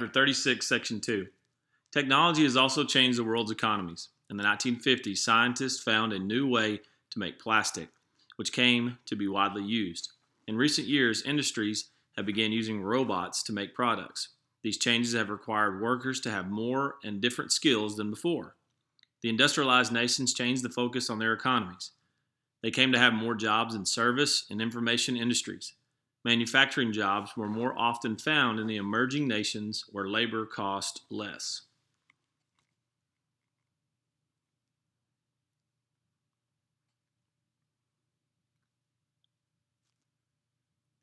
Chapter 36, Section 2. Technology has also changed the world's economies. In the 1950s, scientists found a new way to make plastic, which came to be widely used. In recent years, industries have begun using robots to make products. These changes have required workers to have more and different skills than before. The industrialized nations changed the focus on their economies. They came to have more jobs in service and information industries. Manufacturing jobs were more often found in the emerging nations where labor cost less.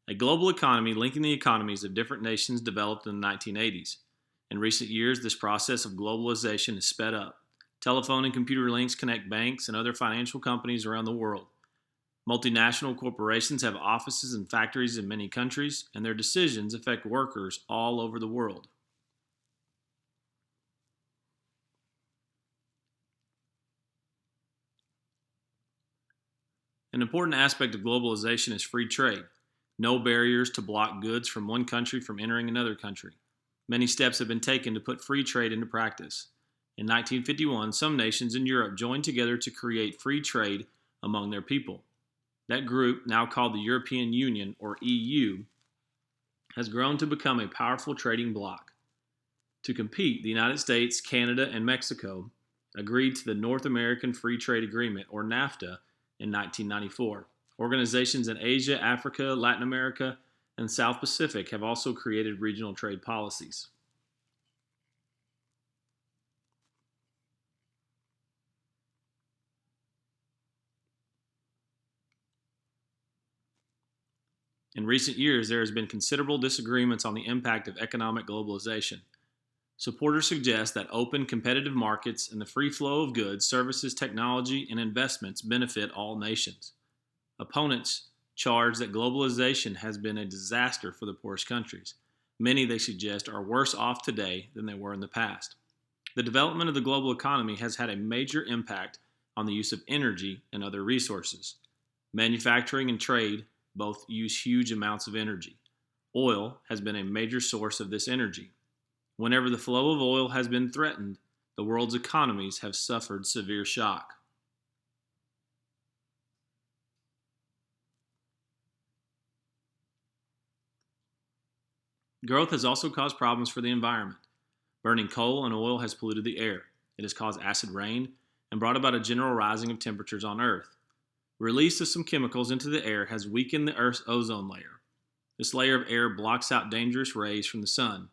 A global economy linking the economies of different nations developed in the 1980s. In recent years, this process of globalization has sped up. Telephone and computer links connect banks and other financial companies around the world. Multinational corporations have offices and factories in many countries, and their decisions affect workers all over the world. An important aspect of globalization is free trade. No barriers to block goods from one country from entering another country. Many steps have been taken to put free trade into practice. In 1951, some nations in Europe joined together to create free trade among their people. That group, now called the European Union, or EU, has grown to become a powerful trading bloc. To compete, the United States, Canada, and Mexico agreed to the North American Free Trade Agreement, or NAFTA, in 1994. Organizations in Asia, Africa, Latin America, and South Pacific have also created regional trade policies. In recent years, there has been considerable disagreements on the impact of economic globalization. Supporters suggest that open, competitive markets and the free flow of goods, services, technology, and investments benefit all nations. Opponents charge that globalization has been a disaster for the poorest countries. Many, they suggest, are worse off today than they were in the past. The development of the global economy has had a major impact on the use of energy and other resources. Manufacturing and trade both use huge amounts of energy. Oil has been a major source of this energy. Whenever the flow of oil has been threatened, the world's economies have suffered severe shock. Growth has also caused problems for the environment. Burning coal and oil has polluted the air. It has caused acid rain and brought about a general rising of temperatures on Earth. Release of some chemicals into the air has weakened the Earth's ozone layer. This layer of air blocks out dangerous rays from the sun.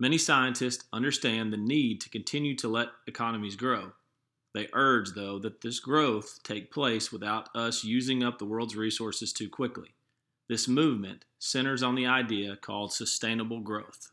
Many scientists understand the need to continue to let economies grow. They urge, though, that this growth take place without us using up the world's resources too quickly. This movement centers on the idea called sustainable growth.